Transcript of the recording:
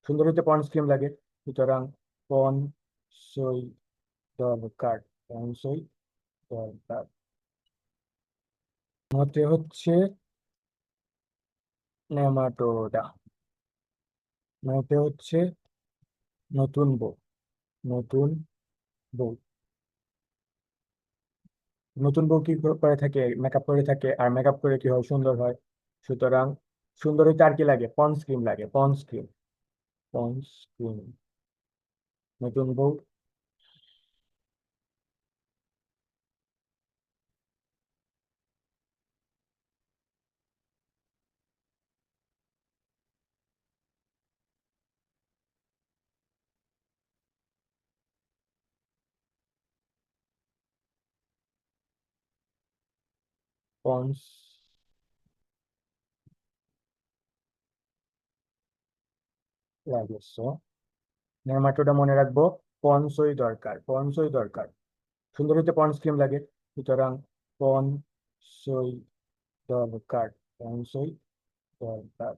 সুন্দর হইতে ponds cream লাগে, সুতরাং পন্সই দরকার। পন্সই দরকার। মতে হচ্ছে নেমাটোডা। মতে হচ্ছে নতুন বউ। নতুন বউ। নতুন বউ কি করে থাকে? মেকআপ করে থাকে, আর মেকআপ করে কি হয়? সুন্দর হয়। সুতরাং সুন্দর হইতে আর কি লাগে? পন্ডস ক্রিম লাগে। Pond's cream. Pond's cream. নতুন বউ। পন্স লাগে। নেমাটোডা মনে রাখবো। পন্সই দরকার। পন্সই দরকার। সুন্দর হইতে পন্ডস ক্রিম লাগে, সুতরাং পন্সই দরকার। পন্সই দরকার।